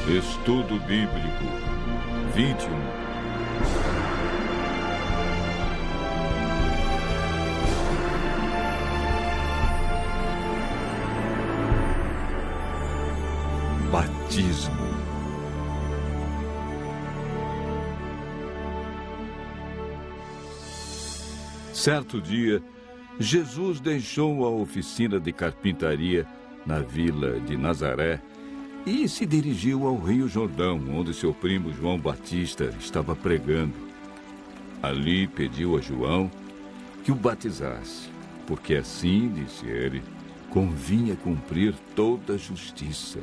Estudo Bíblico 21. Batismo. Certo dia, Jesus deixou a oficina de carpintaria na vila de Nazaré e se dirigiu ao Rio Jordão, onde seu primo João Batista estava pregando. Ali pediu a João que o batizasse, porque assim, disse ele, convinha cumprir toda a justiça.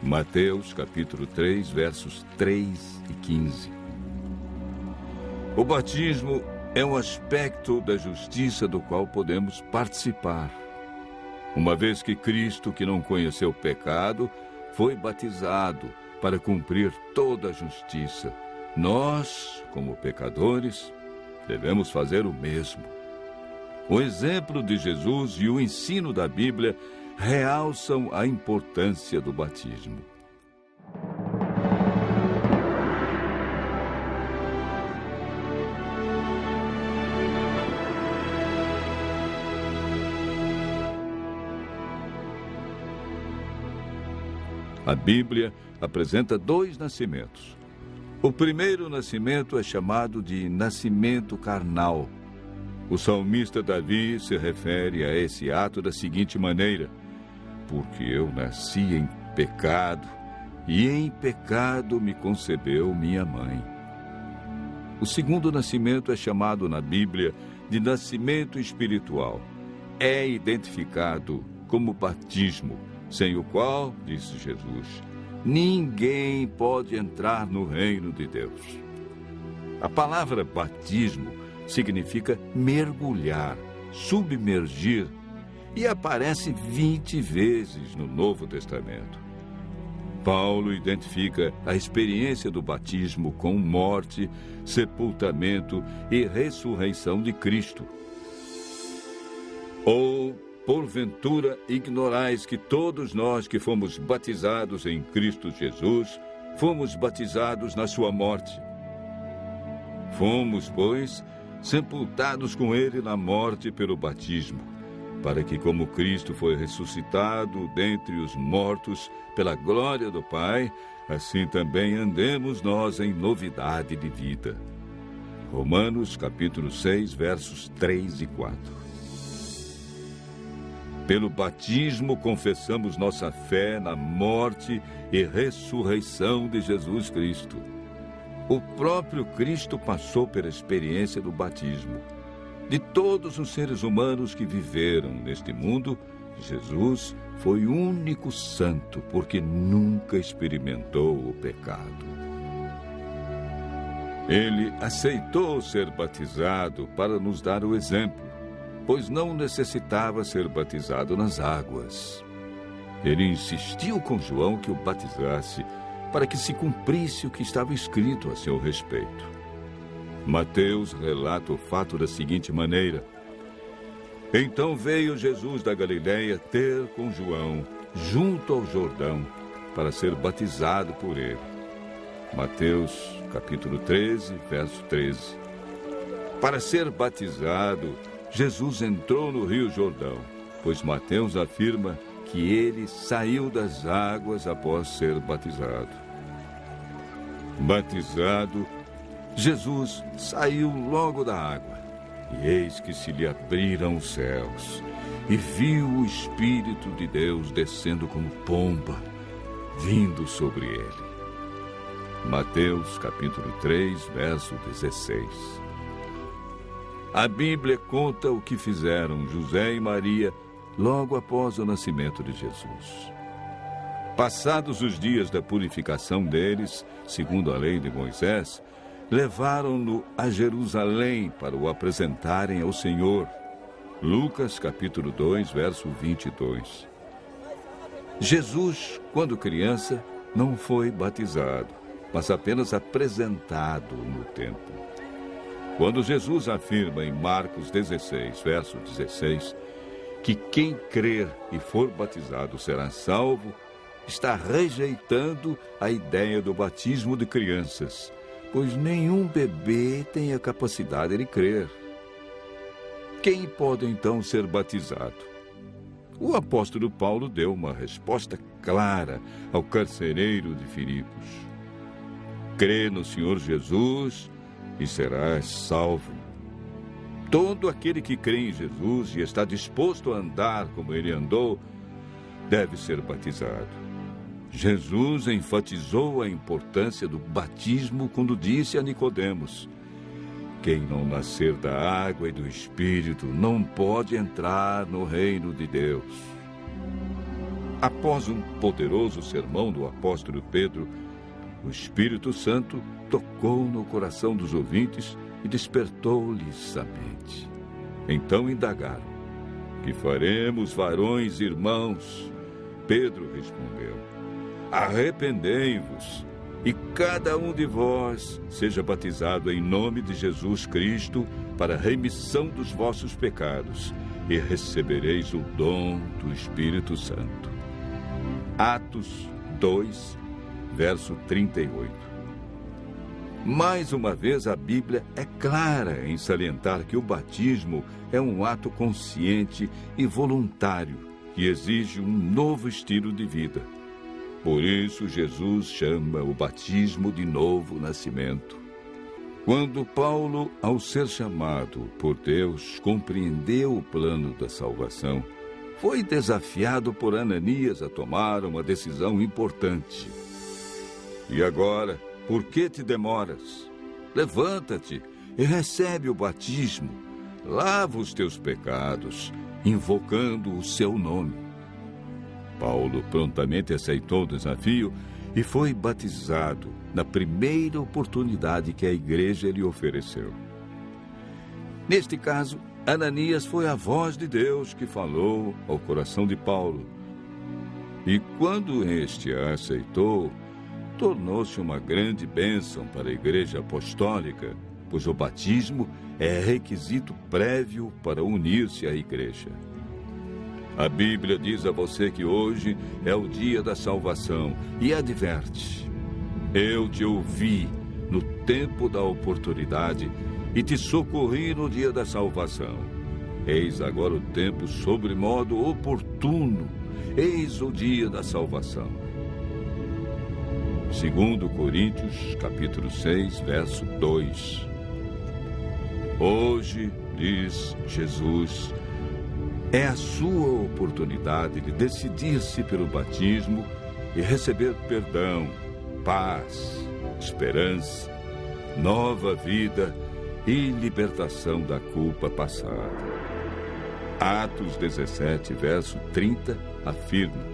Mateus capítulo 3, versos 3 e 15. O batismo é um aspecto da justiça do qual podemos participar. Uma vez que Cristo, que não conheceu pecado, foi batizado para cumprir toda a justiça, nós, como pecadores, devemos fazer o mesmo. O exemplo de Jesus e o ensino da Bíblia realçam a importância do batismo. A Bíblia apresenta dois nascimentos. O primeiro nascimento é chamado de nascimento carnal. O salmista Davi se refere a esse ato da seguinte maneira: porque eu nasci em pecado, e em pecado me concebeu minha mãe. O segundo nascimento é chamado na Bíblia de nascimento espiritual. É identificado como batismo, sem o qual, disse Jesus, ninguém pode entrar no reino de Deus. A palavra batismo significa mergulhar, submergir, e aparece 20 vezes no Novo Testamento. Paulo identifica a experiência do batismo com morte, sepultamento e ressurreição de Cristo. Ou, porventura, ignorais que todos nós que fomos batizados em Cristo Jesus, fomos batizados na sua morte. Fomos, pois, sepultados com ele na morte pelo batismo, para que, como Cristo foi ressuscitado dentre os mortos pela glória do Pai, assim também andemos nós em novidade de vida. Romanos capítulo 6, versos 3 e 4. Pelo batismo confessamos nossa fé na morte e ressurreição de Jesus Cristo. O próprio Cristo passou pela experiência do batismo. De todos os seres humanos que viveram neste mundo, Jesus foi o único santo, porque nunca experimentou o pecado. Ele aceitou ser batizado para nos dar o exemplo, pois não necessitava ser batizado nas águas. Ele insistiu com João que o batizasse, para que se cumprisse o que estava escrito a seu respeito. Mateus relata o fato da seguinte maneira: então veio Jesus da Galileia ter com João, junto ao Jordão, para ser batizado por ele. Mateus capítulo 13, verso 13. Para ser batizado, Jesus entrou no Rio Jordão, pois Mateus afirma que ele saiu das águas após ser batizado. Batizado, Jesus saiu logo da água, e eis que se lhe abriram os céus, e viu o Espírito de Deus descendo como pomba, vindo sobre ele. Mateus capítulo 3, verso 16. A Bíblia conta o que fizeram José e Maria logo após o nascimento de Jesus. Passados os dias da purificação deles, segundo a lei de Moisés, levaram-no a Jerusalém para o apresentarem ao Senhor. Lucas capítulo 2, verso 22. Jesus, quando criança, não foi batizado, mas apenas apresentado no templo. Quando Jesus afirma em Marcos 16, verso 16, que quem crer e for batizado será salvo, está rejeitando a ideia do batismo de crianças, pois nenhum bebê tem a capacidade de crer. Quem pode então ser batizado? O apóstolo Paulo deu uma resposta clara ao carcereiro de Filipos. Crê no Senhor Jesus e serás salvo. Todo aquele que crê em Jesus e está disposto a andar como ele andou, deve ser batizado. Jesus enfatizou a importância do batismo quando disse a Nicodemos: quem não nascer da água e do Espírito não pode entrar no reino de Deus. Após um poderoso sermão do apóstolo Pedro, o Espírito Santo tocou no coração dos ouvintes e despertou-lhes a mente. Então indagaram: que faremos, varões e irmãos? Pedro respondeu: arrependei-vos e cada um de vós seja batizado em nome de Jesus Cristo para a remissão dos vossos pecados, e recebereis o dom do Espírito Santo. Atos 2, verso 38. Mais uma vez, a Bíblia é clara em salientar que o batismo é um ato consciente e voluntário que exige um novo estilo de vida. Por isso, Jesus chama o batismo de novo nascimento. Quando Paulo, ao ser chamado por Deus, compreendeu o plano da salvação, foi desafiado por Ananias a tomar uma decisão importante. E agora, por que te demoras? Levanta-te e recebe o batismo. Lava os teus pecados, invocando o seu nome. Paulo prontamente aceitou o desafio e foi batizado na primeira oportunidade que a igreja lhe ofereceu. Neste caso, Ananias foi a voz de Deus que falou ao coração de Paulo. E quando este a aceitou, tornou-se uma grande bênção para a igreja apostólica, pois o batismo é requisito prévio para unir-se à igreja. A Bíblia diz a você que hoje é o dia da salvação e adverte: eu te ouvi no tempo da oportunidade e te socorri no dia da salvação. Eis agora o tempo sobremodo oportuno, eis o dia da salvação. 2 Coríntios, capítulo 6, verso 2. Hoje, diz Jesus, é a sua oportunidade de decidir-se pelo batismo e receber perdão, paz, esperança, nova vida e libertação da culpa passada. Atos 17, verso 30, afirma: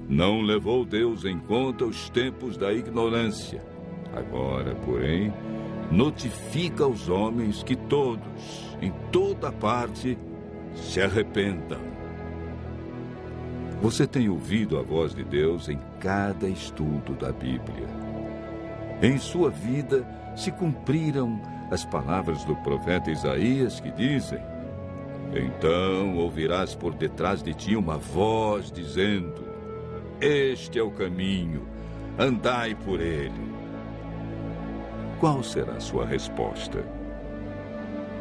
não levou Deus em conta os tempos da ignorância. Agora, porém, notifica aos homens que todos, em toda parte, se arrependam. Você tem ouvido a voz de Deus em cada estudo da Bíblia. Em sua vida se cumpriram as palavras do profeta Isaías que dizem: então ouvirás por detrás de ti uma voz dizendo: este é o caminho, andai por ele. Qual será a sua resposta?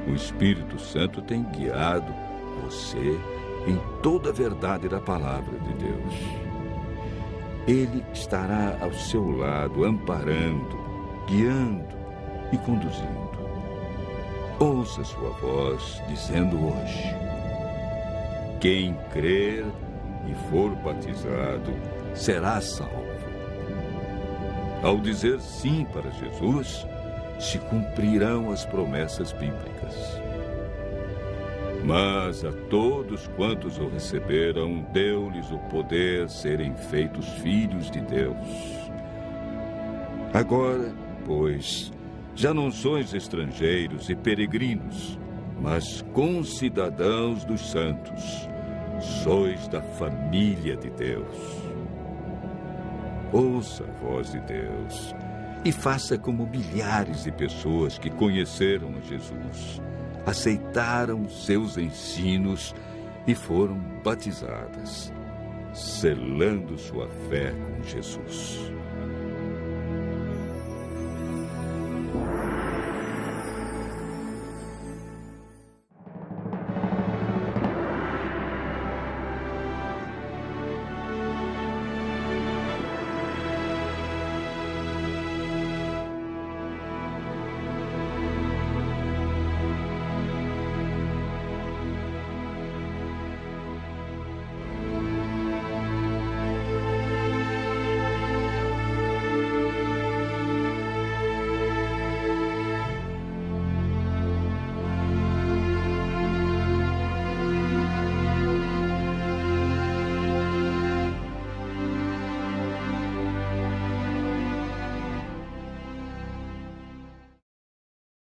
O Espírito Santo tem guiado você em toda a verdade da palavra de Deus. Ele estará ao seu lado, amparando, guiando e conduzindo. Ouça sua voz dizendo hoje: quem crer e for batizado será salvo. Ao dizer sim para Jesus, se cumprirão as promessas bíblicas. Mas a todos quantos o receberam, deu-lhes o poder serem feitos filhos de Deus. Agora, pois, já não sois estrangeiros e peregrinos, mas concidadãos dos santos, sois da família de Deus. Ouça a voz de Deus e faça como milhares de pessoas que conheceram a Jesus, aceitaram seus ensinos e foram batizadas. selando sua fé com Jesus.